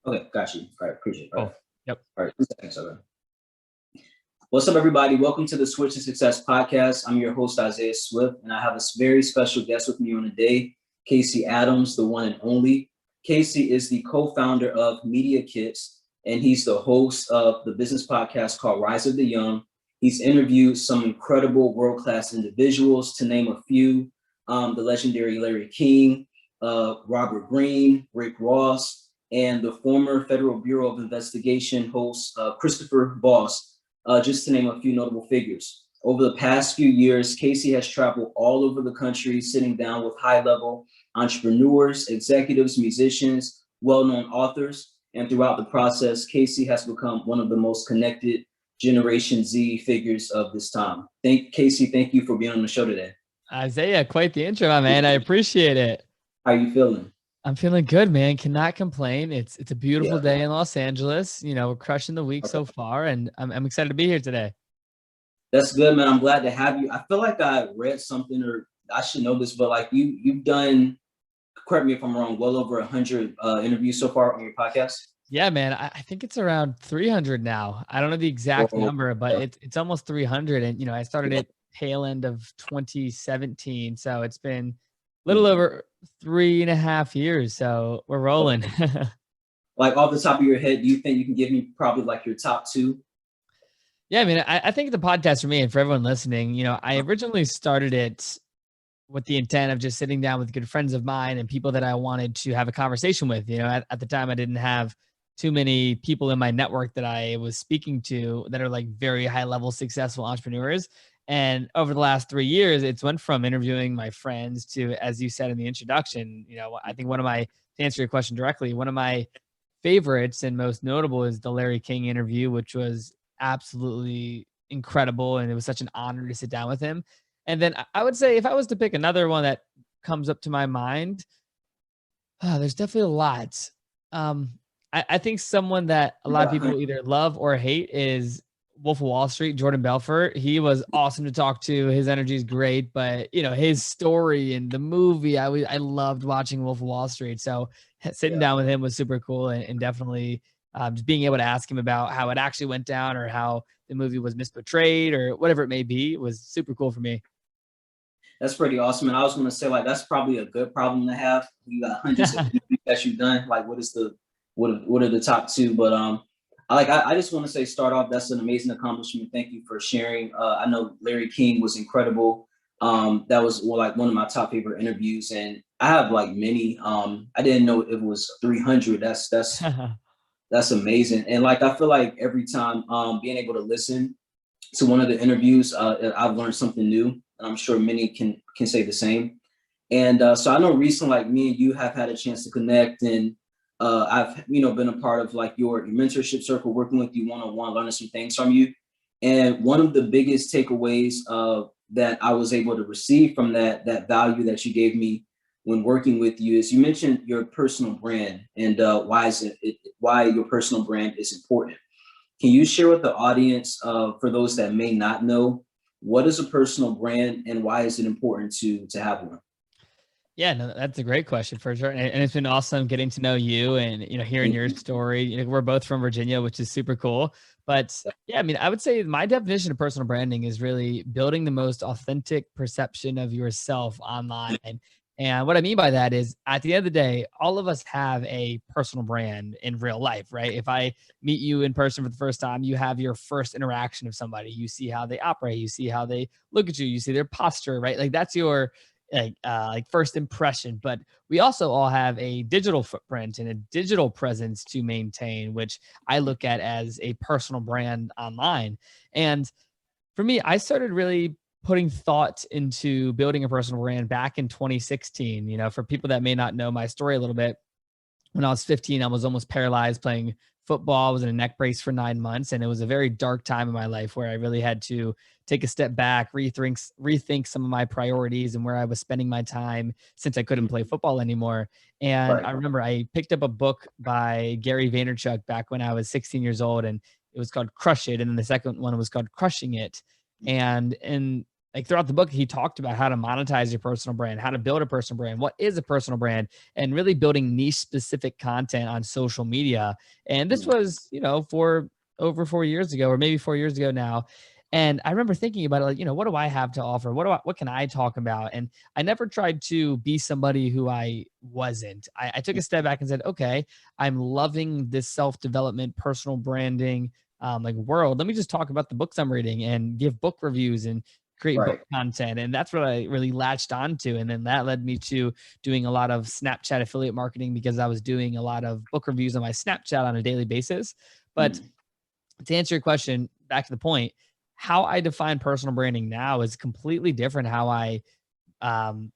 Okay, got you. All right, appreciate it. All Oh, right. yep. All right, 2 seconds. Okay. What's up, everybody? Welcome to the Switch to Success podcast. I'm your host, Isaiah Swift, and I have a very special guest with me on the day, Casey Adams, the one and only. Casey is the co-founder of MediaKits, and he's the host of the business podcast called Rise of the Young. He's interviewed some incredible world-class individuals, to name a few, the legendary Larry King, Robert Greene, Rick Ross, and the former Federal Bureau of Investigation host, Christopher Voss. Just to name a few notable figures. Over the past few years, Casey has traveled all over the country, sitting down with high-level entrepreneurs, executives, musicians, well-known authors, and throughout the process, Casey has become one of the most connected Generation Z figures of this time. Casey, thank you for being on the show today. Isaiah, quite the intro, my man. I appreciate it. How are you feeling? I'm feeling good, man. Cannot complain. It's a beautiful Yeah. day in Los Angeles. You know, we're crushing the week so far, and I'm excited to be here today. That's good, man. I'm glad to have you. I feel like I read something, or I should know this, but like you've done, correct me if I'm wrong, well over 100 interviews so far on your podcast. Yeah, man. I think it's around 300 now. I don't know the exact number, but it's almost 300. And, you know, I started at tail end of 2017. So it's been a little over 3.5 years. So we're rolling. Like off the top of your head, do you think you can give me probably like your top two? Yeah, I mean, I think the podcast for me and for everyone listening, you know, I originally started it with the intent of just sitting down with good friends of mine and people that I wanted to have a conversation with. You know, at the time, I didn't have too many people in my network that I was speaking to that are like very high level successful entrepreneurs. And over the last 3 years, it's went from interviewing my friends to, as you said in the introduction, you know, I think to answer your question directly, one of my favorites and most notable is the Larry King interview, which was absolutely incredible. And it was such an honor to sit down with him. And then I would say if I was to pick another one that comes up to my mind, there's definitely a lot. I think someone that a lot of people either love or hate is Wolf of Wall Street, Jordan Belfort. He was awesome to talk to. His energy is great, but you know, his story and the movie, I loved watching Wolf of Wall Street. So sitting down with him was super cool, and definitely just being able to ask him about how it actually went down or how the movie was misportrayed or whatever it may be was super cool for me. That's pretty awesome. And I was going to say, like, that's probably a good problem to have. You got hundreds of interviews that you've done. Like, what are the top two? But I just want to say, start off, that's an amazing accomplishment. Thank you for sharing. I know Larry King was incredible. That was one of my top favorite interviews, and I have like many. I didn't know it was 300. That's amazing. And like, I feel like every time being able to listen to one of the interviews, I've learned something new, and I'm sure many can say the same. And so I know recently, like me and you have had a chance to connect, and I've been a part of like your mentorship circle, working with you one-on-one, learning some things from you. And one of the biggest takeaways that I was able to receive from that value that you gave me when working with you is you mentioned your personal brand and why your personal brand is important. Can you share with the audience, for those that may not know, what is a personal brand and why is it important to have one? Yeah, no, that's a great question for sure. And it's been awesome getting to know you and, you know, hearing your story. You know, we're both from Virginia, which is super cool. But yeah, I mean, I would say my definition of personal branding is really building the most authentic perception of yourself online. And what I mean by that is at the end of the day, all of us have a personal brand in real life, right? If I meet you in person for the first time, you have your first interaction of somebody. You see how they operate, you see how they look at you, you see their posture, right? Like that's your like first impression. But we also all have a digital footprint and a digital presence to maintain, which I look at as a personal brand online. And for me, I started really putting thought into building a personal brand back in 2016. You know, for people that may not know my story a little bit, when I was 15, I was almost paralyzed playing football. I was in a neck brace for 9 months. And it was a very dark time in my life where I really had to take a step back, rethink some of my priorities and where I was spending my time since I couldn't play football anymore. And I remember I picked up a book by Gary Vaynerchuk back when I was 16 years old, and it was called Crush It. And then the second one was called Crushing It. And in like throughout the book, he talked about how to monetize your personal brand, how to build a personal brand, what is a personal brand, and really building niche specific content on social media. And this was, for over 4 years ago, or maybe 4 years ago now. And I remember thinking about it, like, what do I have to offer? What can I talk about? And I never tried to be somebody who I wasn't. I took a step back and said, okay, I'm loving this self-development, personal branding, like world. Let me just talk about the books I'm reading and give book reviews and create book Right. content. And that's what I really latched onto. And then that led me to doing a lot of Snapchat affiliate marketing, because I was doing a lot of book reviews on my Snapchat on a daily basis. But to answer your question, back to the point, how I define personal branding now is completely different how I um,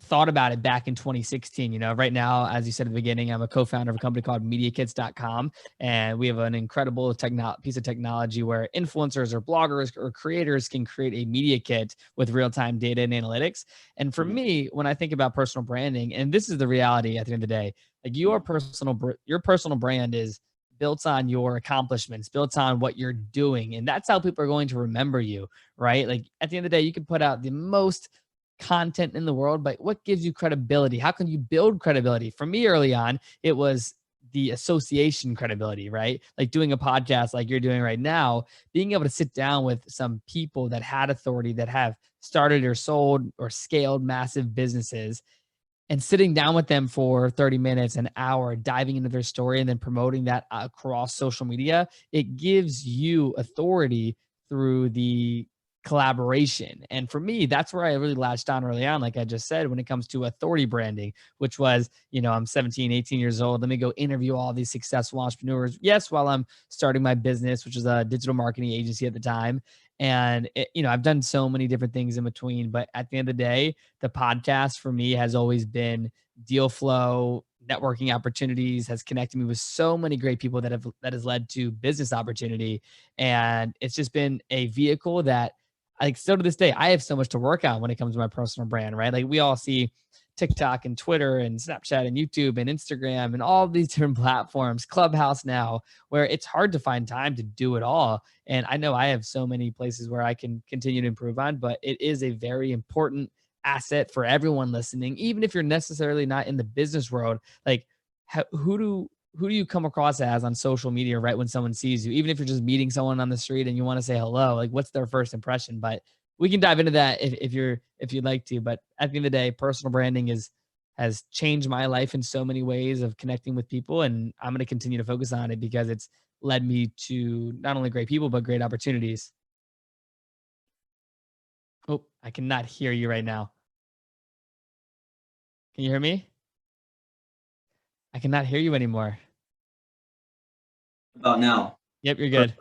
thought about it back in 2016. Right now, as you said at the beginning, I'm a co-founder of a company called MediaKits.com, and we have an incredible piece of technology where influencers or bloggers or creators can create a media kit with real-time data and analytics. And for me, when I think about personal branding, and this is the reality at the end of the day, like your personal brand is built on your accomplishments, built on what you're doing, and that's how people are going to remember you, right? Like at the end of the day, you can put out the most content in the world, but what gives you credibility? How can you build credibility? For me early on, it was the association credibility, right? Like doing a podcast like you're doing right now, being able to sit down with some people that had authority, that have started or sold or scaled massive businesses, and sitting down with them for 30 minutes, an hour, diving into their story and then promoting that across social media, it gives you authority through the collaboration. And for me, that's where I really latched on early on, like I just said, when it comes to authority branding, which was, I'm 17, 18 years old. Let me go interview all these successful entrepreneurs. Yes, while I'm starting my business, which was a digital marketing agency at the time. And, I've done so many different things in between. But at the end of the day, the podcast for me has always been deal flow, networking opportunities, has connected me with so many great people that has led to business opportunity. And it's just been a vehicle that, like, still to this day, I have so much to work on when it comes to my personal brand, right? Like we all see TikTok and Twitter and Snapchat and YouTube and Instagram and all these different platforms, Clubhouse now, where it's hard to find time to do it all. And I know I have so many places where I can continue to improve on, but it is a very important asset for everyone listening, even if you're necessarily not in the business world. Like, who do you come across as on social media right when someone sees you? Even if you're just meeting someone on the street and you want to say hello, like what's their first impression? But we can dive into that if you'd like to. But at the end of the day, personal branding has changed my life in so many ways of connecting with people, and I'm going to continue to focus on it because it's led me to not only great people but great opportunities. Oh, I cannot hear you right now. Can you hear me? I cannot hear you anymore. About now. Yep, you're good.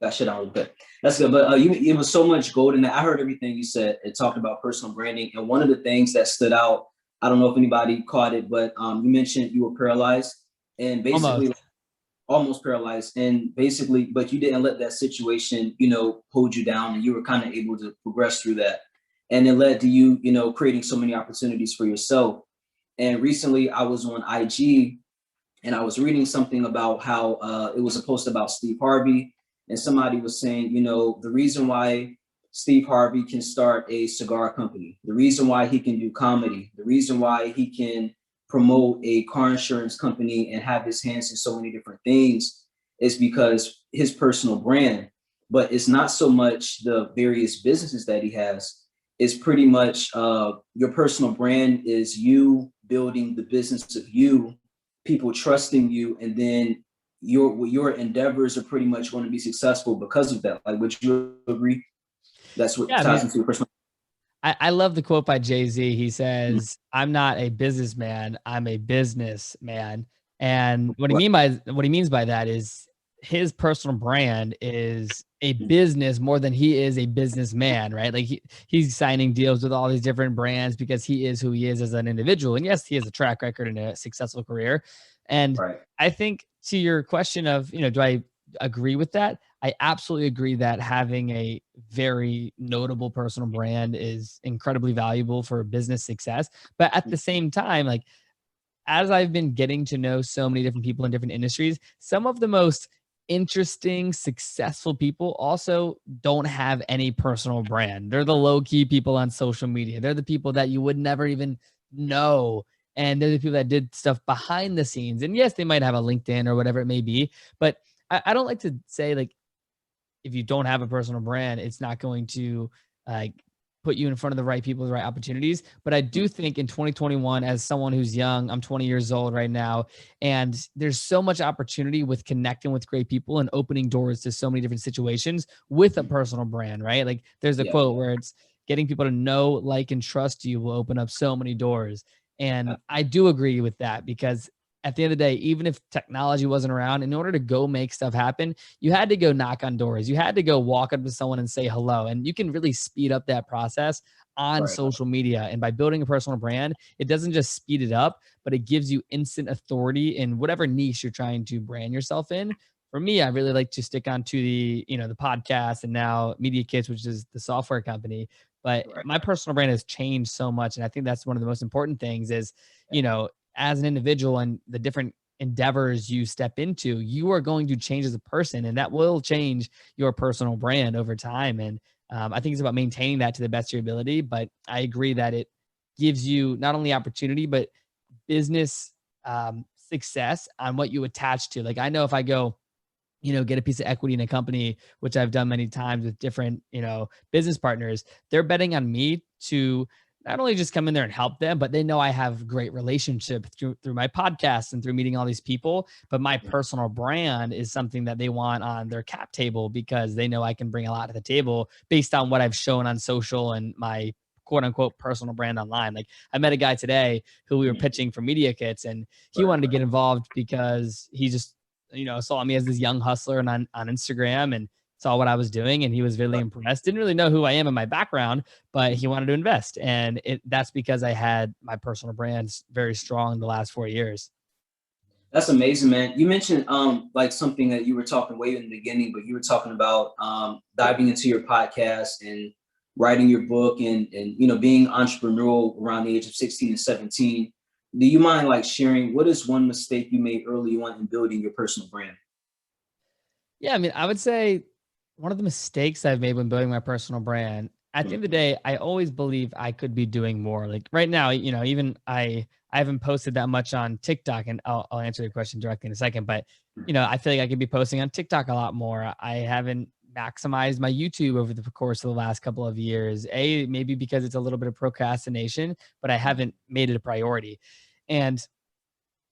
That shit out was good. That's good. But it was so much gold in that. I heard everything you said. It talked about personal branding. And one of the things that stood out, I don't know if anybody caught it, but you mentioned you were paralyzed and basically almost paralyzed. And basically, but you didn't let that situation, hold you down, and you were kind of able to progress through that. And it led to you, creating so many opportunities for yourself. And recently I was on IG and I was reading something about how it was a post about Steve Harvey. And somebody was saying, the reason why Steve Harvey can start a cigar company, the reason why he can do comedy, the reason why he can promote a car insurance company and have his hands in so many different things is because his personal brand. But it's not so much the various businesses that he has. It's pretty much your personal brand is you building the business of you, people trusting you, and then your endeavors are pretty much going to be successful because of that. Like, would you agree? That's what ties into your personal. I love the quote by Jay-Z. He says, "I'm not a businessman, I'm a businessman." And what he means by that is his personal brand is a business more than he is a businessman, right? Like he's signing deals with all these different brands because he is who he is as an individual. And yes, he has a track record and a successful career. And I think to your question of, do I agree with that? I absolutely agree that having a very notable personal brand is incredibly valuable for business success. But at the same time, like, as I've been getting to know so many different people in different industries, some of the most interesting, successful people also don't have any personal brand. They're the low key people on social media. They're the people that you would never even know. And they're the people that did stuff behind the scenes. And yes, they might have a LinkedIn or whatever it may be. But I don't like to say like, if you don't have a personal brand, it's not going to like put you in front of the right people, the right opportunities. But I do think in 2021, as someone who's young, I'm 20 years old right now, and there's so much opportunity with connecting with great people and opening doors to so many different situations with a personal brand, right? Like there's a Yeah. quote where it's getting people to know, like, and trust you will open up so many doors. And I do agree with that because at the end of the day, even if technology wasn't around, in order to go make stuff happen, you had to go knock on doors. You had to go walk up to someone and say hello. And you can really speed up that process on Right. social media. And by building a personal brand, it doesn't just speed it up, but it gives you instant authority in whatever niche you're trying to brand yourself in. For me, I really like to stick on to the podcast and now MediaKits, which is the software company. But Right. my personal brand has changed so much. And I think that's one of the most important things is, as an individual and the different endeavors you step into, you are going to change as a person, and that will change your personal brand over time. And I think it's about maintaining that to the best of your ability. But I agree that it gives you not only opportunity, but business success on what you attach to. Like I know if I go, get a piece of equity in a company, which I've done many times with different, business partners, they're betting on me to not only just come in there and help them, but they know I have great relationship through my podcast and through meeting all these people. But my personal brand is something that they want on their cap table because they know I can bring a lot to the table based on what I've shown on social and my quote unquote personal brand online. Like I met a guy today who we were pitching for Media Kits, and he wanted to get involved because he just saw me as this young hustler and on Instagram and saw what I was doing. And he was really impressed. Didn't really know who I am in my background, but he wanted to invest. And that's because I had my personal brands very strong the last 4 years. That's amazing, man. You mentioned like something that you were talking way in the beginning, but you were talking about diving into your podcast and writing your book and being entrepreneurial around the age of 16 and 17. Do you mind like sharing what is one mistake you made early on in building your personal brand? Yeah, I mean, I would say one of the mistakes I've made when building my personal brand, at the end of the day, I always believe I could be doing more. Like right now, even I haven't posted that much on TikTok, and I'll answer your question directly in a second. But I feel like I could be posting on TikTok a lot more. I haven't maximized my YouTube over the course of the last couple of years. Maybe because it's a little bit of procrastination, but I haven't made it a priority. And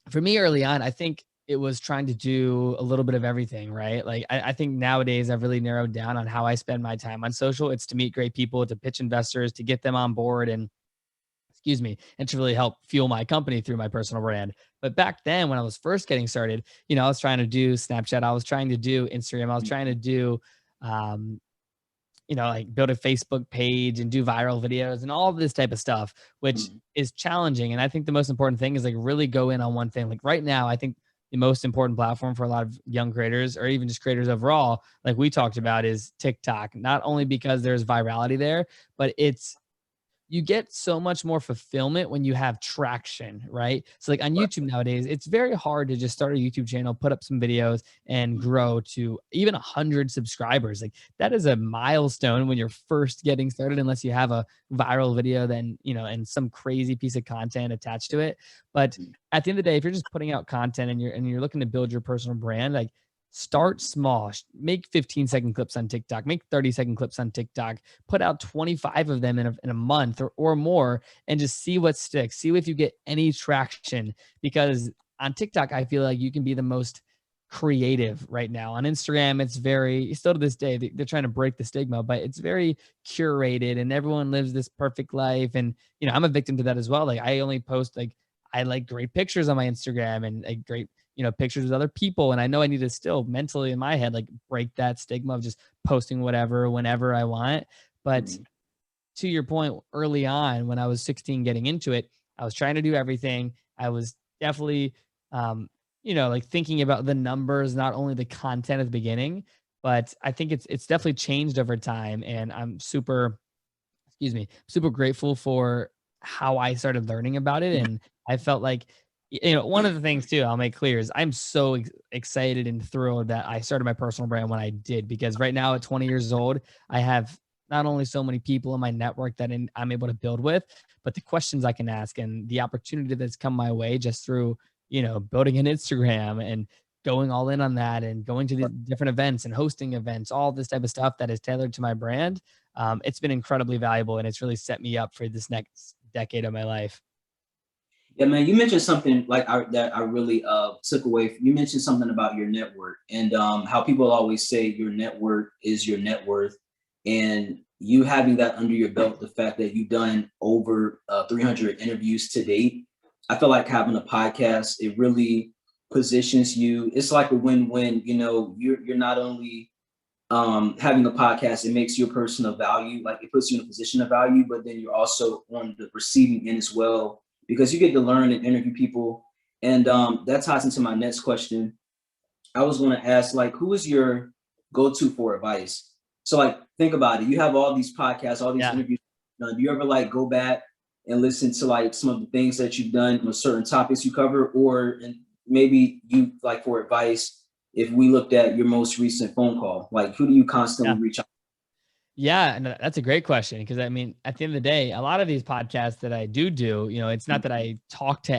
for me early on, I think it was trying to do a little bit of everything, right? Like I think nowadays I've really narrowed down on how I spend my time on social. It's to meet great people, to pitch investors, to get them on board and and to really help fuel my company through my personal brand. But back then when I was first getting started, I was trying to do Snapchat, I was trying to do Instagram, I was trying to do um, like build a Facebook page and do viral videos and all of this type of stuff, which is challenging. And I think the most important thing is like really go in on one thing. Like right now, I think the most important platform for a lot of young creators or even just creators overall, like we talked about, is TikTok. Not only because there's virality there, but you get so much more fulfillment when you have traction, right? So like on YouTube nowadays, it's very hard to just start a YouTube channel, put up some videos and grow to even 100 subscribers. Like that is a milestone when you're first getting started, unless you have a viral video, then, and some crazy piece of content attached to it. But at the end of the day, if you're just putting out content and you're looking to build your personal brand, like start small, make 15-second clips on TikTok, make 30-second clips on TikTok, put out 25 of them in a month or more, and just see what sticks. See if you get any traction, because on TikTok, I feel like you can be the most creative right now. On Instagram, it's very, still to this day, they're trying to break the stigma, but it's very curated and everyone lives this perfect life. And, I'm a victim to that as well. Like I only post I like great pictures on my Instagram and like great pictures with other people. And I know I need to still mentally in my head, like break that stigma of just posting whatever, whenever I want. But to your point, early on, when I was 16 getting into it, I was trying to do everything. I was definitely, like thinking about the numbers, not only the content at the beginning, but I think it's definitely changed over time. And I'm super grateful for how I started learning about it. And I felt like One of the things too, I'll make clear is I'm so excited and thrilled that I started my personal brand when I did, because right now at 20 years old, I have not only so many people in my network that I'm able to build with, but the questions I can ask and the opportunity that's come my way just through, building an Instagram and going all in on that and going to the different events and hosting events, all this type of stuff that is tailored to my brand. It's been incredibly valuable, and it's really set me up for this next decade of my life. Yeah, man, you mentioned something that I really took away. You mentioned something about your network and how people always say your network is your net worth, and you having that under your belt, the fact that you've done over 300 interviews to date. I feel like having a podcast, it really positions you. It's like a win-win. You're not only having a podcast, it makes you a person of value, like it puts you in a position of value, but then you're also on the receiving end as well, because you get to learn and interview people. And that ties into my next question. I was going to ask, like, who is your go-to for advice? So like, think about it. You have all these podcasts, all these Yeah. interviews. Do you ever like go back and listen to like some of the things that you've done on certain topics you cover, or and maybe you like for advice, if we looked at your most recent phone call, like who do you constantly Yeah. reach out? Yeah, and that's a great question, because I mean, at the end of the day, a lot of these podcasts that I do, it's not that I talk to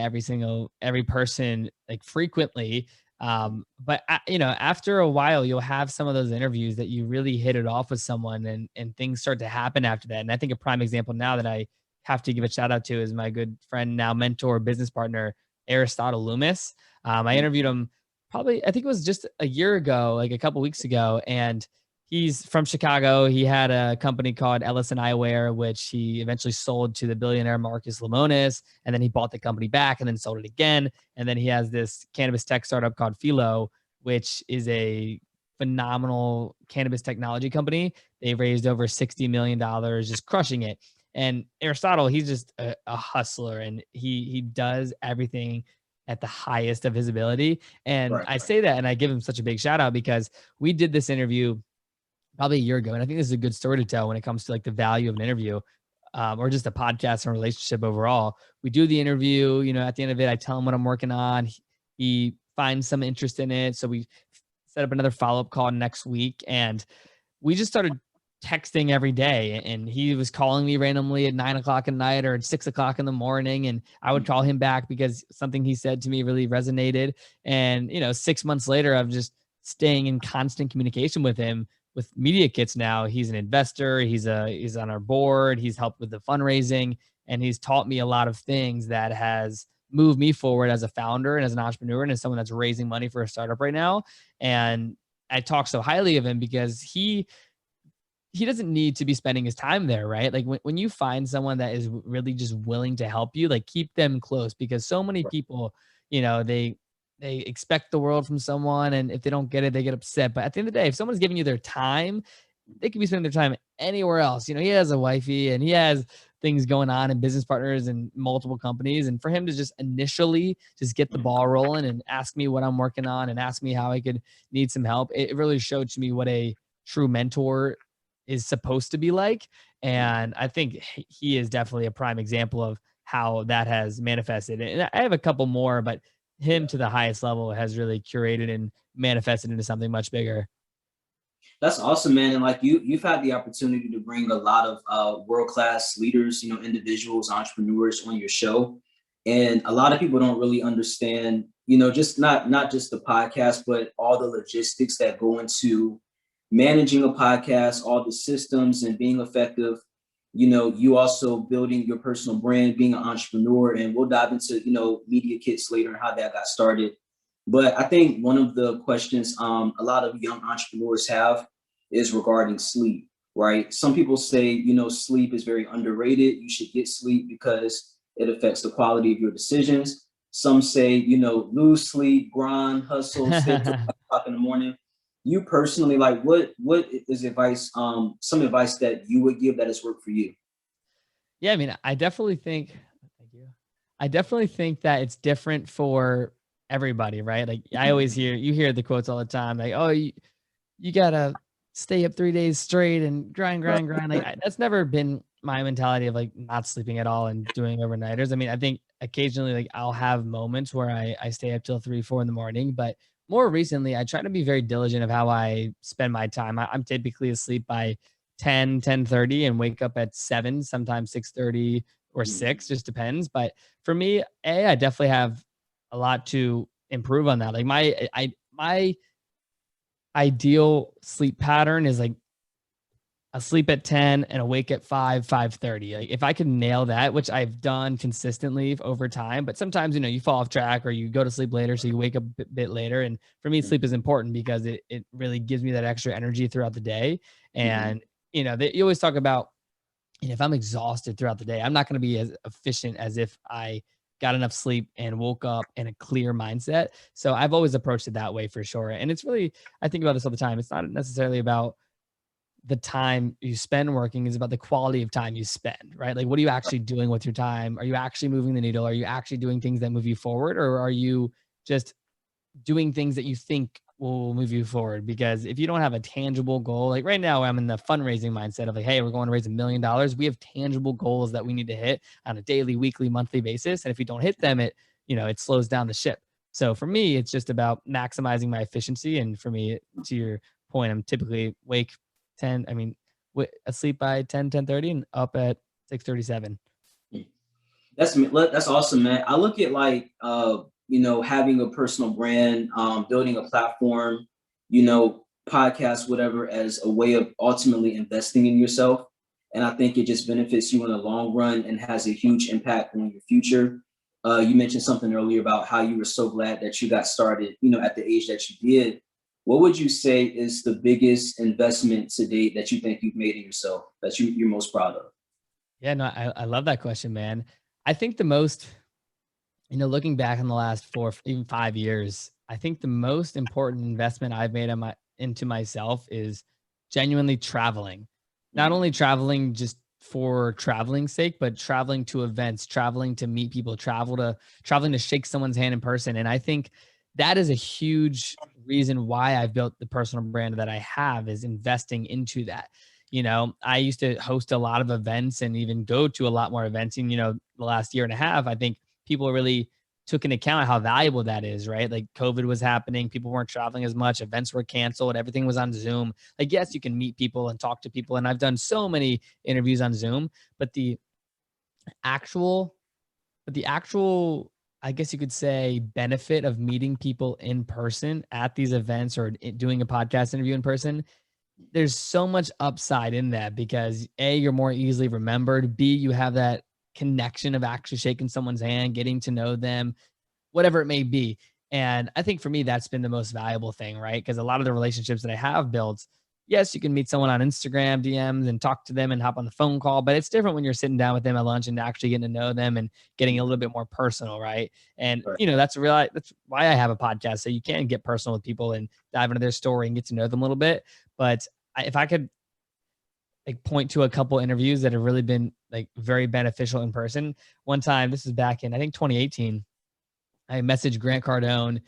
every person like frequently, but after a while, you'll have some of those interviews that you really hit it off with someone, and things start to happen after that. And I think a prime example now that I have to give a shout out to is my good friend, now mentor, business partner, Aristotle Loomis. I interviewed him probably, I think it was just a year ago, like a couple weeks ago, and he's from Chicago. He had a company called Ellison Eyewear, which he eventually sold to the billionaire Marcus Lemonis. And then he bought the company back and then sold it again. And then he has this cannabis tech startup called Philo, which is a phenomenal cannabis technology company. They've raised over $60 million, just crushing it. And Aristotle, he's just a hustler, and he does everything at the highest of his ability. And Right. I say that, and I give him such a big shout out, because we did this interview probably a year ago. And I think this is a good story to tell when it comes to like the value of an interview, or just a podcast and relationship overall. We do the interview, at the end of it, I tell him what I'm working on. He finds some interest in it. So we set up another follow-up call next week, and we just started texting every day. And he was calling me randomly at 9 o'clock at night or at 6 o'clock in the morning. And I would call him back because something he said to me really resonated. And, 6 months later, I'm just staying in constant communication with him with MediaKits. Now he's an investor. He's on our board. He's helped with the fundraising, and he's taught me a lot of things that has moved me forward as a founder and as an entrepreneur and as someone that's raising money for a startup right now. And I talk so highly of him because he doesn't need to be spending his time there, right? Like when you find someone that is really just willing to help you, like keep them close, because so many people, they expect the world from someone, and if they don't get it, they get upset. But at the end of the day, if someone's giving you their time, they could be spending their time anywhere else. He has a wifey and he has things going on and business partners and multiple companies. And for him to just initially just get the ball rolling and ask me what I'm working on and ask me how I could need some help, it really showed to me what a true mentor is supposed to be like. And I think he is definitely a prime example of how that has manifested. And I have a couple more, but him to the highest level has really curated and manifested into something much bigger. That's awesome, man. And like you've had the opportunity to bring a lot of world-class leaders, individuals, entrepreneurs on your show. And a lot of people don't really understand, just not just the podcast, but all the logistics that go into managing a podcast, all the systems and being effective. You also building your personal brand, being an entrepreneur, and we'll dive into, Media Kits later and how that got started. But I think one of the questions a lot of young entrepreneurs have is regarding sleep, right? Some people say, sleep is very underrated. You should get sleep because it affects the quality of your decisions. Some say, lose sleep, grind, hustle, stay up till 5 o'clock in the morning. You personally, like, what is advice, some advice that you would give that has worked for you? Yeah, I mean, I definitely think, thank you. I definitely think that it's different for everybody, right? Like I always you hear the quotes all the time, like, oh, you gotta stay up 3 days straight and grind, grind, grind. Like that's never been my mentality of like not sleeping at all and doing overnighters. I mean, I think occasionally like I'll have moments where I stay up till 3, 4 in the morning, but more recently I try to be very diligent of how I spend my time. I'm typically asleep by 10, 10:30 and wake up at 7, sometimes 6:30 or Mhm. 6, just depends. But for me, I definitely have a lot to improve on that. Like my ideal sleep pattern is like asleep at 10 and awake at 5, 5:30. Like if I can nail that, which I've done consistently over time, but sometimes, you fall off track or you go to sleep later. So you wake up a bit later. And for me, sleep is important because it really gives me that extra energy throughout the day. Mhm. And, you always talk about, if I'm exhausted throughout the day, I'm not going to be as efficient as if I got enough sleep and woke up in a clear mindset. So I've always approached it that way for sure. And it's really, I think about this all the time. It's not necessarily about the time you spend working, is about the quality of time you spend, right? Like, what are you actually doing with your time? Are you actually moving the needle? Are you actually doing things that move you forward? Or are you just doing things that you think will move you forward? Because if you don't have a tangible goal, like right now, I'm in the fundraising mindset of like, hey, we're going to raise $1 million. We have tangible goals that we need to hit on a daily, weekly, monthly basis. And if we don't hit them, it slows down the ship. So for me, it's just about maximizing my efficiency. And for me, to your point, I'm typically wake 10, I mean, asleep by 10, 10:30 and up at 6:37. That's awesome, man. I look at like having a personal brand, building a platform, podcast, whatever, as a way of ultimately investing in yourself. And I think it just benefits you in the long run and has a huge impact on your future. You mentioned something earlier about how you were so glad that you got started, at the age that you did. What would you say is the biggest investment to date that you think you've made in yourself that you're most proud of? Yeah, no, I love that question, man. I think the most, looking back in the last 4, even 5 years, I think the most important investment I've made into myself is genuinely traveling. Not Mhm. only traveling just for traveling's sake, but traveling to events, traveling to meet people, traveling to shake someone's hand in person. And I think that is a huge reason why I've built the personal brand that I have, is investing into that. I used to host a lot of events and even go to a lot more events. And, the last year and a half, I think people really took into account how valuable that is, right? Like COVID was happening, people weren't traveling as much, events were canceled, everything was on Zoom. Like, yes, you can meet people and talk to people. And I've done so many interviews on Zoom, but actual, the actual, I guess you could say, benefit of meeting people in person at these events or doing a podcast interview in person, there's so much upside in that because A, you're more easily remembered. B, you have that connection of actually shaking someone's hand, getting to know them, whatever it may be. And I think for me, that's been the most valuable thing, right? Because a lot of the relationships that I have built, yes, you can meet someone on Instagram DMs and talk to them and hop on the phone call, but it's different when you're sitting down with them at lunch and actually getting to know them and getting a little bit more personal, right? And Right. that's why I have a podcast, so you can get personal with people and dive into their story and get to know them a little bit. But if I could like point to a couple interviews that have really been like very beneficial in person. One time, this is back in I think 2018, I messaged Grant Cardone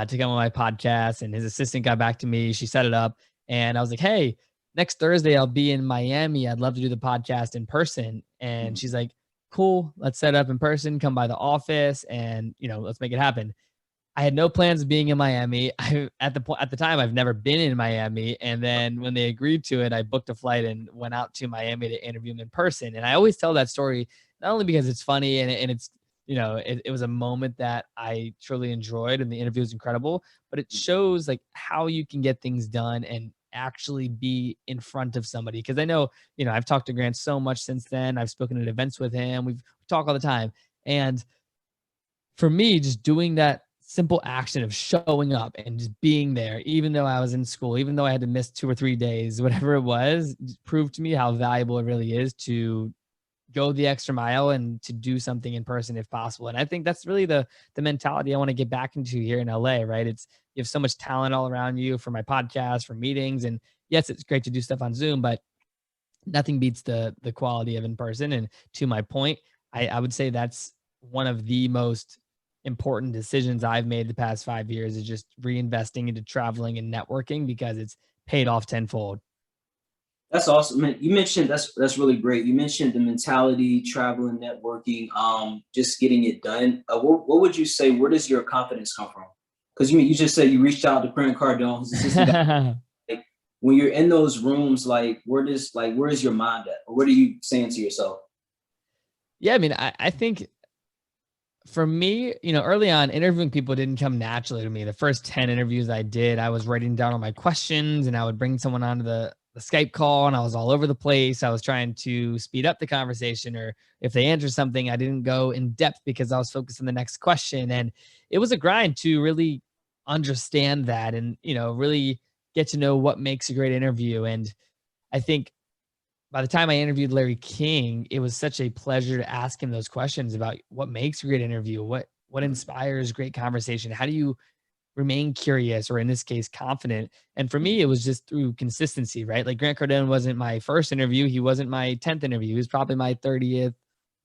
to come on my podcast, and his assistant got back to me. She set it up, and I was like, "Hey, next Thursday I'll be in Miami. I'd love to do the podcast in person." And Mhm. she's like, "Cool, let's set up in person. Come by the office, and let's make it happen." I had no plans of being in Miami. At the time, I've never been in Miami, and then when they agreed to it, I booked a flight and went out to Miami to interview him in person. And I always tell that story not only because it's funny and it's it was a moment that I truly enjoyed, and the interview was incredible, but it shows like how you can get things done and actually be in front of somebody. Because I know I've talked to Grant so much since then. I've spoken at events with him. We talk all the time, and for me, just doing that simple action of showing up and just being there, even though I was in school, even though I had to miss 2 or 3 days, whatever it was, proved to me how valuable it really is to go the extra mile and to do something in person if possible. And I think that's really the mentality I want to get back into here in LA, right? It's you have so much talent all around you for my podcast, for meetings. And yes, it's great to do stuff on Zoom, but nothing beats the quality of in person. And to my point, I would say that's one of the most important decisions I've made the past 5 years, is just reinvesting into traveling and networking because it's paid off tenfold. That's awesome, man. You mentioned that's really great. You mentioned the mentality, traveling, networking, just getting it done. What would you say? Where does your confidence come from? Because you just said you reached out to Grant Cardone, his assistant. Like, when you're in those rooms, like where is your mind at? Or what are you saying to yourself? Yeah, I mean, I think for me, early on, interviewing people didn't come naturally to me. The first 10 interviews I did, I was writing down all my questions and I would bring someone onto the Skype call and I was all over the place. I was trying to speed up the conversation, or if they answered something, I didn't go in depth because I was focused on the next question. And it was a grind to really understand that and, really get to know what makes a great interview. And I think by the time I interviewed Larry King, it was such a pleasure to ask him those questions about what makes a great interview, what inspires great conversation, how do you remain curious, or in this case, confident. And for me, it was just through consistency, right? Like Grant Cardone wasn't my first interview. He wasn't my 10th interview. He was probably my 30th,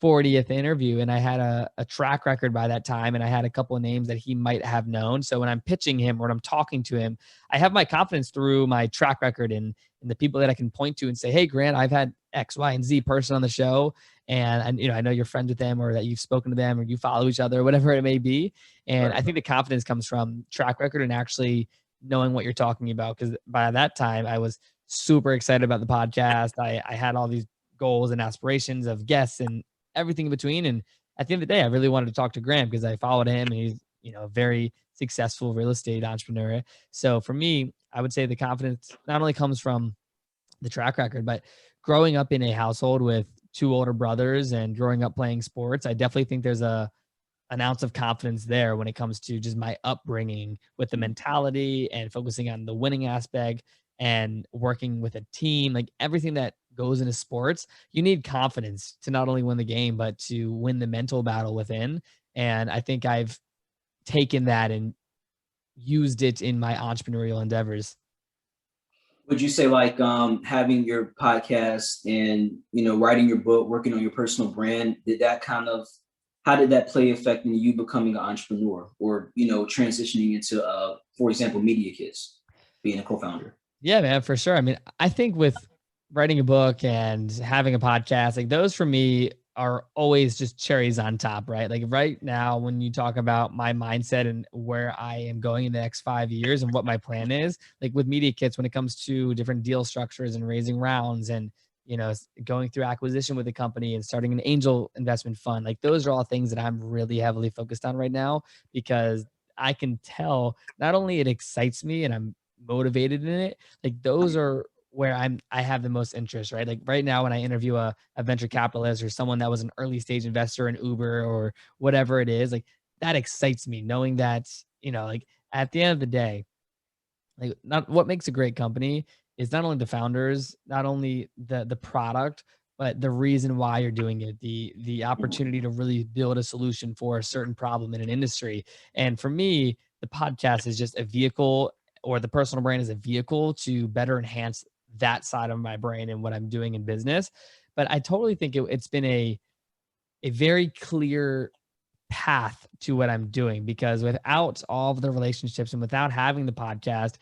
40th interview. And I had a track record by that time. And I had a couple of names that he might have known. So when I'm pitching him or when I'm talking to him, I have my confidence through my track record and the people that I can point to and say, hey, Grant, I've had X, Y, and Z person on the show. And I know you're friends with them, or that you've spoken to them, or you follow each other, whatever it may be. And I think the confidence comes from track record and actually knowing what you're talking about. Because by that time, I was super excited about the podcast. I had all these goals and aspirations of guests and everything in between. And at the end of the day, I really wanted to talk to Graham because I followed him and he's, a very successful real estate entrepreneur. So for me, I would say the confidence not only comes from the track record, but growing up in a household with two older brothers and growing up playing sports, I definitely think there's an ounce of confidence there when it comes to just my upbringing with the mentality and focusing on the winning aspect and working with a team, like everything that goes into sports. You need confidence to not only win the game, but to win the mental battle within. And I think I've taken that and used it in my entrepreneurial endeavors. Would you say like having your podcast and writing your book, working on your personal brand, how did that play effect in you becoming an entrepreneur, or transitioning into for example, MediaKits, being a co-founder? Yeah, man, for sure. I mean, I think with writing a book and having a podcast, like those for me are always just cherries on top, right? Like right now, when you talk about my mindset and where I am going in the next 5 years and what my plan is, like with Media Kits, when it comes to different deal structures and raising rounds and going through acquisition with the company and starting an angel investment fund, like those are all things that I'm really heavily focused on right now because I can tell not only it excites me and I'm motivated in it, like those are where I have the most interest, right? Like right now when I interview a venture capitalist or someone that was an early stage investor in Uber or whatever it is, like that excites me knowing that, like at the end of the day, like not what makes a great company is not only the founders, not only the product, but the reason why you're doing it, the opportunity to really build a solution for a certain problem in an industry. And for me, the podcast is just a vehicle, or the personal brand is a vehicle to better enhance that side of my brain and what I'm doing in business. But I totally think it's been a very clear path to what I'm doing, because without all of the relationships and without having the podcast,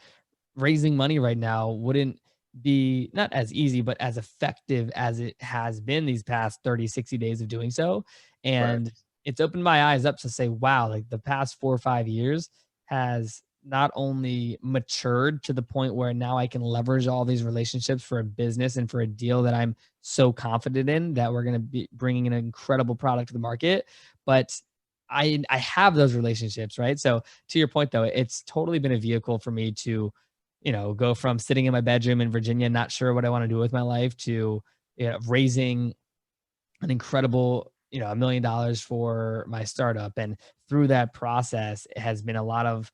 raising money right now wouldn't be not as easy, but as effective as it has been these past 30, 60 days of doing so. Right. And it's opened my eyes up to say, wow, like the past 4 or 5 years has not only matured to the point where now I can leverage all these relationships for a business and for a deal that I'm so confident in that we're going to be bringing an incredible product to the market, but I have those relationships, right? So to your point though, it's totally been a vehicle for me to go from sitting in my bedroom in Virginia, not sure what I want to do with my life, to raising an incredible, $1 million for my startup. And through that process, it has been a lot of,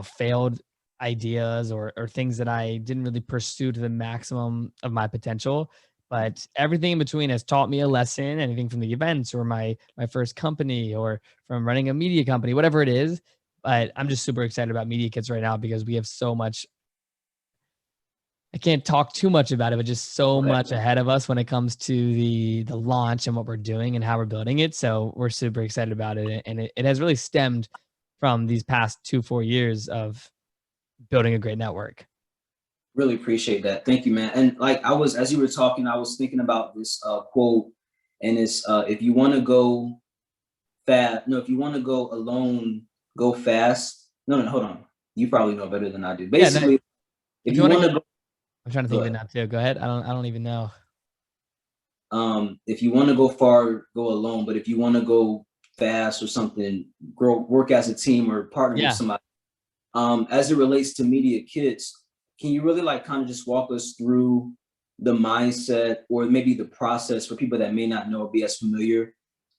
failed ideas or things that I didn't really pursue to the maximum of my potential. But everything in between has taught me a lesson, anything from the events or my first company or from running a media company, whatever it is. But I'm just super excited about Media Kits right now because we have so much. I can't talk too much about it, but just so Okay. much ahead of us when it comes to the launch and what we're doing and how we're building it. So we're super excited about it. And it has really stemmed from these past 2, 4 years of building a great network. Really appreciate that. Thank you, man. And like as you were talking, I was thinking about this quote, and it's if you want to go fast, no, if you want to go alone, go fast. No, no, hold on. You probably know better than I do. Yeah, no, Basically, if if you you want to want go, to go, I'm trying to go think of it ahead. now too. Go ahead. I don't even know. If you want to go far, go alone. But if you want to go fast or something, work as a team or partner with Yeah. somebody. As it relates to Media Kits, can you really like kind of just walk us through the mindset or maybe the process for people that may not know or be as familiar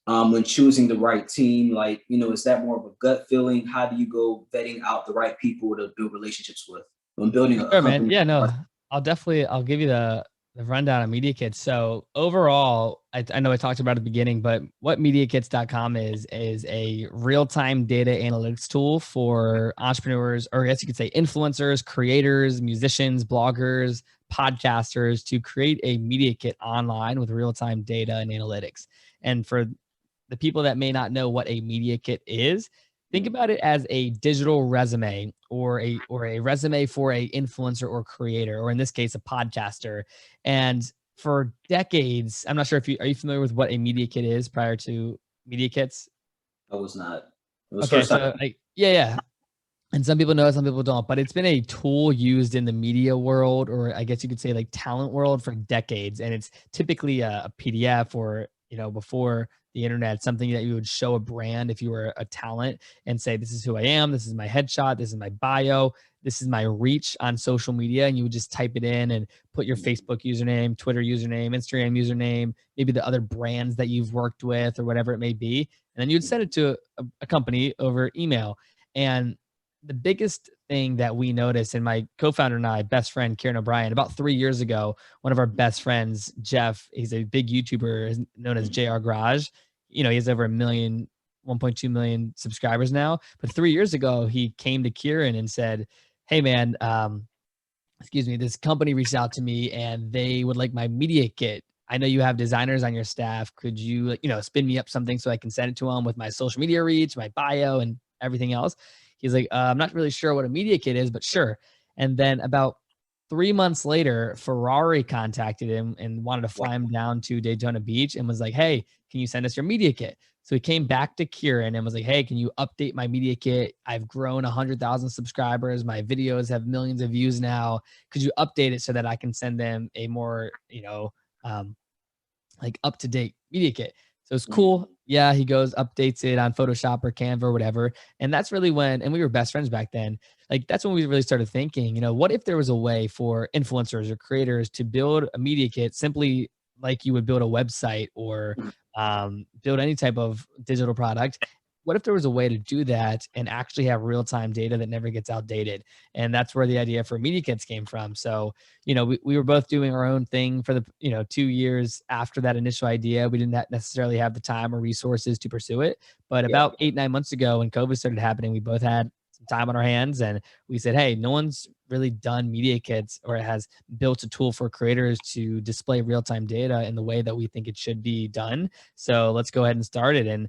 when choosing the right team? Like, is that more of a gut feeling? How do you go vetting out the right people to build relationships with when building a Sure, man. company? Yeah, no, I'll give you the rundown of MediaKits. So overall, I know I talked about it at the beginning, but what MediaKits.com is a real-time data analytics tool for entrepreneurs, or I guess you could say influencers, creators, musicians, bloggers, podcasters to create a media kit online with real-time data and analytics. And for the people that may not know what a media kit is, think about it as a digital resume or a resume for a influencer or creator, or in this case, a podcaster. And for decades, I'm not sure if you are you familiar with what a media kit is prior to media kits? I was not. It was Okay, first time. so like yeah. And some people know, some people don't, but it's been a tool used in the media world, or I guess you could say like talent world for decades. And it's typically a PDF or, before the internet, something that you would show a brand if you were a talent and say, this is who I am. This is my headshot. This is my bio. This is my reach on social media. And you would just type it in and put your Facebook username, Twitter username, Instagram username, maybe the other brands that you've worked with or whatever it may be. And then you'd send it to a company over email. And the biggest thing that we noticed, and my co-founder and I, best friend Kieran O'Brien, about 3 years ago, one of our best friends, Jeff, he's a big YouTuber known as JR Garage. He has over 1.2 million subscribers now. But 3 years ago, he came to Kieran and said, "Hey, man, excuse me, this company reached out to me and they would like my media kit. I know you have designers on your staff. Could you, spin me up something so I can send it to them with my social media reach, my bio, and everything else?" He's like, I'm not really sure what a media kit is, but sure. And then about 3 months later, Ferrari contacted him and wanted to fly him down to Daytona Beach and was like, "Hey, can you send us your media kit?" So he came back to Kieran and was like, "Hey, can you update my media kit? I've grown 100,000 subscribers. My videos have millions of views now. Could you update it so that I can send them a more, um, like up to date media kit?" So it's cool. Yeah, he goes, updates it on Photoshop or Canva or whatever. And that's really when, and we were best friends back then. Like that's when we really started thinking, what if there was a way for influencers or creators to build a media kit simply like you would build a website or build any type of digital product? What if there was a way to do that and actually have real time data that never gets outdated? And that's where the idea for media kits came from. So we were both doing our own thing for the 2 years after that initial idea. We didn't necessarily have the time or resources to pursue it, but Yeah. about 8-9 months ago when COVID started happening, we both had some time on our hands and we said, hey, no one's really done media kits or has built a tool for creators to display real-time data in the way that we think it should be done. So let's go ahead and start it. And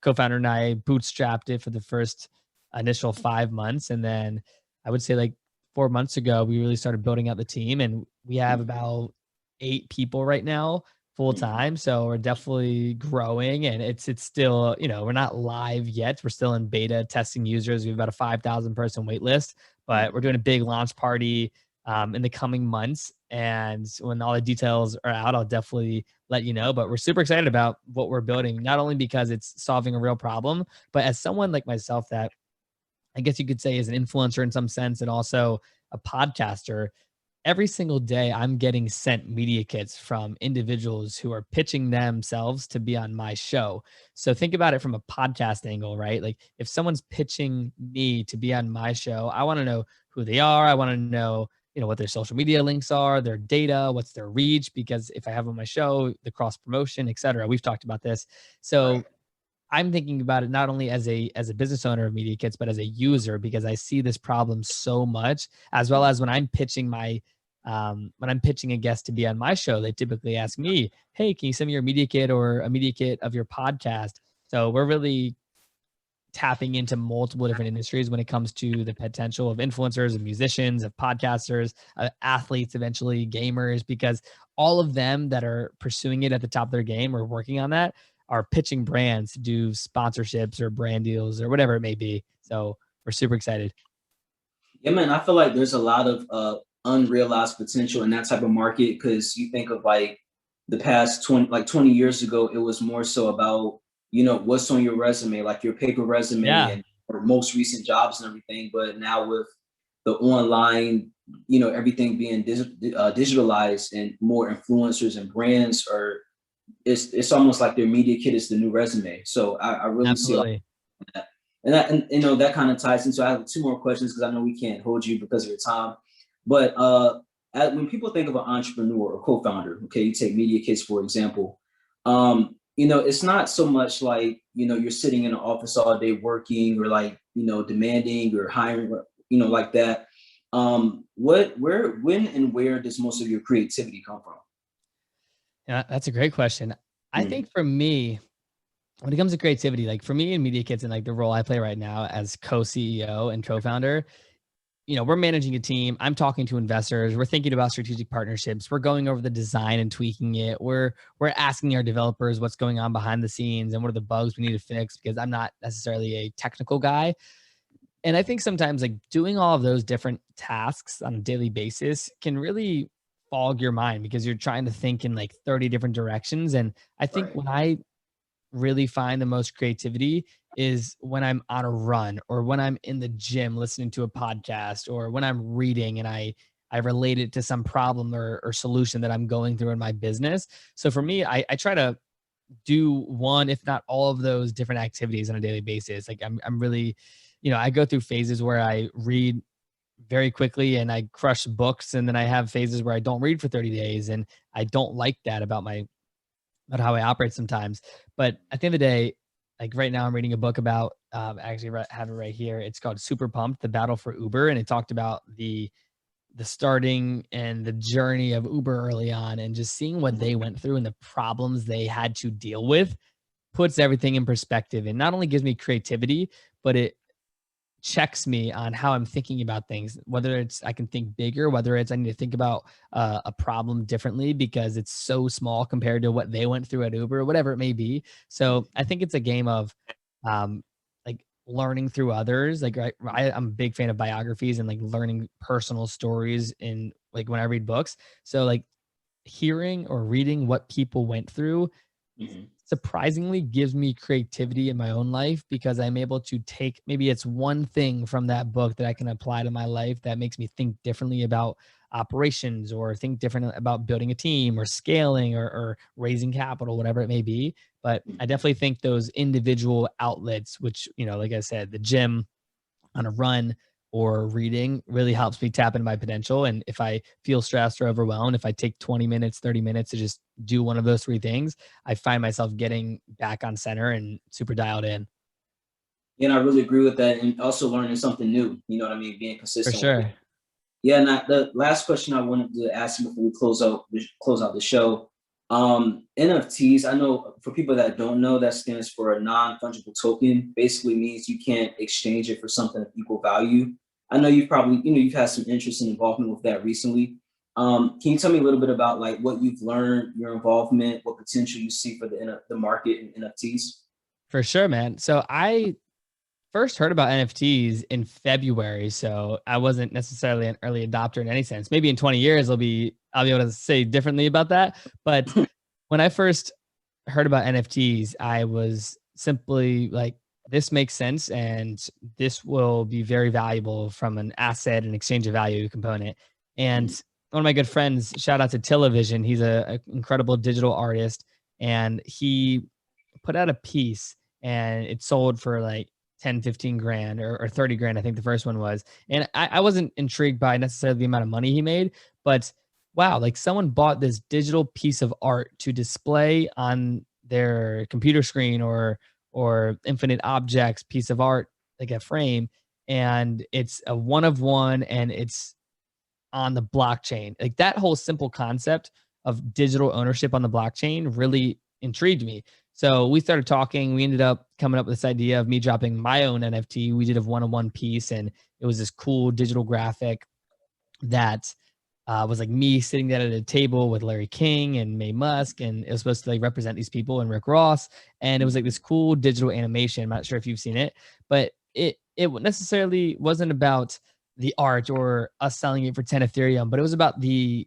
co-founder and I bootstrapped it for the first initial 5 months, and then I would say like 4 months ago, we really started building out the team, and we have about 8 people right now full time. So we're definitely growing, and it's still, we're not live yet. We're still in beta testing users. We have about a 5,000 person wait list, but we're doing a big launch party in the coming months. And when all the details are out, I'll definitely let you know. But we're super excited about what we're building, not only because it's solving a real problem, but as someone like myself that I guess you could say is an influencer in some sense and also a podcaster, every single day I'm getting sent media kits from individuals who are pitching themselves to be on my show. So think about it from a podcast angle, right? Like if someone's pitching me to be on my show, I want to know who they are. I want to know, what their social media links are, their data, what's their reach, because if I have on my show, the cross promotion, et cetera. We've talked about this. So I'm thinking about it not only as a business owner of media kits, but as a user, because I see this problem so much, as well as when I'm pitching a guest to be on my show, they typically ask me, "Hey, can you send me your media kit or a media kit of your podcast?" So we're really tapping into multiple different industries when it comes to the potential of influencers, of musicians, of podcasters, athletes, eventually gamers, because all of them that are pursuing it at the top of their game or working on that are pitching brands to do sponsorships or brand deals or whatever it may be. So we're super excited. Yeah, man, I feel like there's a lot of unrealized potential in that type of market, because you think of like the past 20 years ago, it was more so about, what's on your resume, like your paper resume Yeah, and or most recent jobs and everything. But now with the online, everything being digitalized, and more influencers and brands are, it's almost like their media kit is the new resume. So I really see a lot absolutely. of that. And that kind of ties into, I have two more questions because I know we can't hold you because of your time. But when people think of an entrepreneur or co-founder, okay, you take MediaKits for example, it's not so much like, you're sitting in an office all day working, or like, demanding or hiring, or, like that. When and where does most of your creativity come from? Yeah, that's a great question. I Mm. think for me, when it comes to creativity, like for me in Media Kits and like the role I play right now as co-CEO and co-founder, we're managing a team. I'm talking to investors. We're thinking about strategic partnerships. We're going over the design and tweaking it. We're asking our developers what's going on behind the scenes and what are the bugs we need to fix, because I'm not necessarily a technical guy. And I think sometimes like doing all of those different tasks on a daily basis can really fog your mind because you're trying to think in like 30 different directions. And I think Right. when I really find the most creativity is when I'm on a run, or when I'm in the gym listening to a podcast, or when I'm reading and I relate it to some problem or solution that I'm going through in my business. So for me, I try to do one, if not all of those different activities on a daily basis. Like I'm really, I go through phases where I read very quickly and I crush books, and then I have phases where I don't read for 30 days, and I don't like that about how I operate sometimes. But at the end of the day, like right now, I'm reading a book about, actually have it right here. It's called Super Pumped: The Battle for Uber, and it talked about the starting and the journey of Uber early on, and just seeing what they went through and the problems they had to deal with puts everything in perspective, and not only gives me creativity, but it checks me on how I'm thinking about things, whether it's I can think bigger, whether it's I need to think about a problem differently because it's so small compared to what they went through at Uber, whatever it may be. So I think it's a game of like learning through others. Like I'm a big fan of biographies and like learning personal stories in like when I read books. So like hearing or reading what people went through Mhm. surprisingly gives me creativity in my own life, because I'm able to take, maybe it's one thing from that book that I can apply to my life that makes me think differently about operations, or think different about building a team or scaling, or raising capital, whatever it may be. But I definitely think those individual outlets, which, like I said, the gym, on a run, or reading really helps me tap into my potential. And if I feel stressed or overwhelmed, if I take 20 minutes, 30 minutes to just do one of those three things, I find myself getting back on center and super dialed in. And I really agree with that, and also learning something new. You know what I mean? Being For consistent with it. sure. Yeah, and the last question I wanted to ask you before we close out the show. NFTs. I know for people that don't know, that stands for a non-fungible token. Basically means you can't exchange it for something of equal value. I know you've probably, you've had some interest and involvement with that recently. Can you tell me a little bit about like what you've learned, your involvement, what potential you see for the market in NFTs? For sure, man. So I first heard about NFTs in February, so I wasn't necessarily an early adopter in any sense. Maybe in 20 years I'll be able to say differently about that. But when I first heard about NFTs, I was simply like, this makes sense and this will be very valuable from an asset and exchange of value component. And one of my good friends, shout out to Television, he's a incredible digital artist, and he put out a piece and it sold for like 10, 15 grand, or 30 grand. I think the first one was. And I wasn't intrigued by necessarily the amount of money he made, but wow, like someone bought this digital piece of art to display on their computer screen, or infinite objects piece of art, like a frame. And it's a one of one, and it's on the blockchain. Like that whole simple concept of digital ownership on the blockchain really intrigued me. So we started talking. We ended up coming up with this idea of me dropping my own NFT. We did a one-on-one piece, and it was this cool digital graphic that was like me sitting down at a table with Larry King and Mae Musk, and it was supposed to like represent these people and Rick Ross, and it was like this cool digital animation. I'm not sure if you've seen it, but it necessarily wasn't about the art or us selling it for 10 Ethereum, but it was about the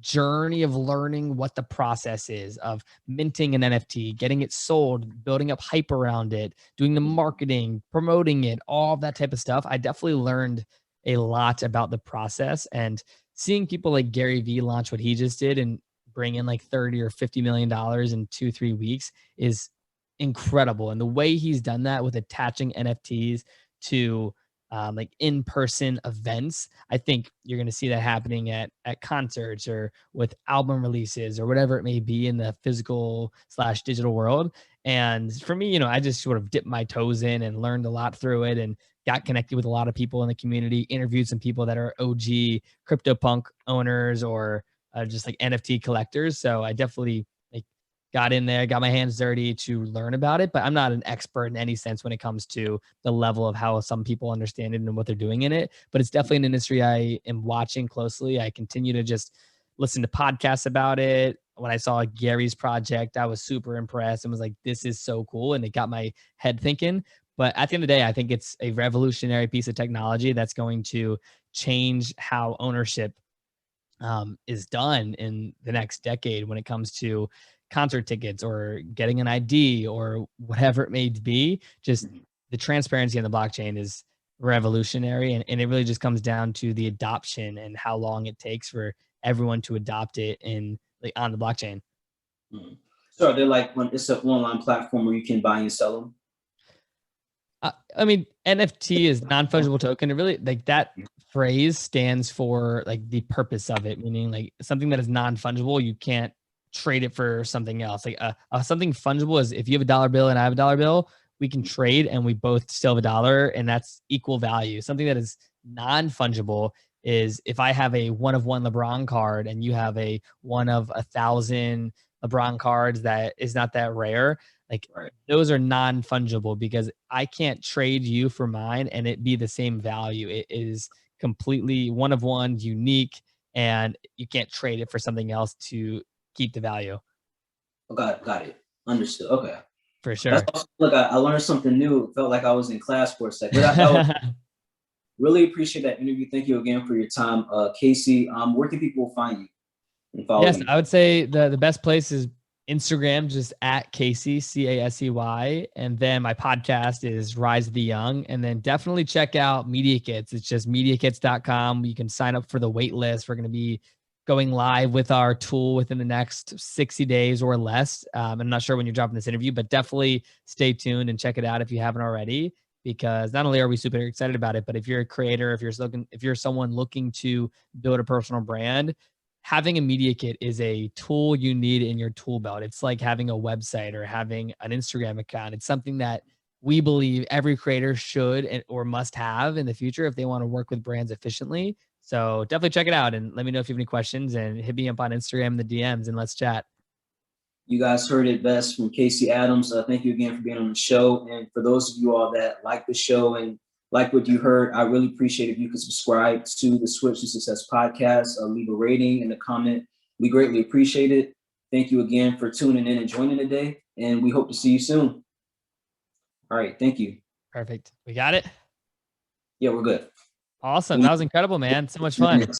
journey of learning what the process is of minting an NFT, getting it sold, building up hype around it, doing the marketing, promoting it, all that type of stuff. I definitely learned a lot about the process, and seeing people like Gary Vee launch what he just did and bring in like 30 or $50 million in 2-3 weeks is incredible. And the way he's done that with attaching NFTs to like in-person events, I think you're going to see that happening at concerts or with album releases or whatever it may be in the physical slash digital world. And for me, I just sort of dipped my toes in and learned a lot through it, and got connected with a lot of people in the community, interviewed some people that are OG CryptoPunk owners or just like NFT collectors. So I definitely like got in there, got my hands dirty to learn about it, but I'm not an expert in any sense when it comes to the level of how some people understand it and what they're doing in it. But it's definitely an industry I am watching closely. I continue to just listen to podcasts about it. When I saw Gary's project, I was super impressed and was like, this is so cool. And it got my head thinking. But at the end of the day, I think it's a revolutionary piece of technology that's going to change how ownership is done in the next decade when it comes to concert tickets or getting an ID or whatever it may be. Just the transparency in the blockchain is revolutionary, and it really just comes down to the adoption and how long it takes for everyone to adopt it in like on the blockchain. Mhm. So they're like when it's an online platform where you can buy and sell them. I mean, NFT is non-fungible token. It really like that phrase stands for like the purpose of it, meaning like something that is non-fungible, you can't trade it for something else. Like something fungible is if you have a dollar bill and I have a dollar bill, we can trade and we both still have a dollar and that's equal value. Something that is non-fungible is if I have a one of one LeBron card and you have a one of 1,000 LeBron cards that is not that rare, like Right. those are non-fungible because I can't trade you for mine and it be the same value. It is completely one of one, unique, and you can't trade it for something else to keep the value. Oh, got it. Understood. Okay. For That's sure. awesome. Look, I learned something new. It felt like I was in class for a second. But that was really appreciate that interview. Thank you again for your time, Casey. Where can people find you and follow Yes, you? I would say the best place is Instagram, just at Casey, Casey, and then my podcast is Rise of the Young. And then definitely check out MediaKits. It's just MediaKits.com. You can sign up for the wait list. We're going to be going live with our tool within the next 60 days or less. I'm not sure when you're dropping this interview, but definitely stay tuned and check it out if you haven't already, because not only are we super excited about it, but if you're a creator, if you're someone looking to build a personal brand, having a media kit is a tool you need in your tool belt. It's like having a website or having an Instagram account. It's something that we believe every creator should or must have in the future if they want to work with brands efficiently. So definitely check it out and let me know if you have any questions and hit me up on Instagram in the DMs and let's chat. You guys heard it best from Casey Adams. Thank you again for being on the show. And for those of you all that like the show and like what you heard, I really appreciate if you could subscribe to the Switch to Success podcast, leave a rating and a comment. We greatly appreciate it. Thank you again for tuning in and joining today. And we hope to see you soon. All right. Thank you. Perfect. We got it. Yeah, we're good. Awesome. That was incredible, man. So much fun.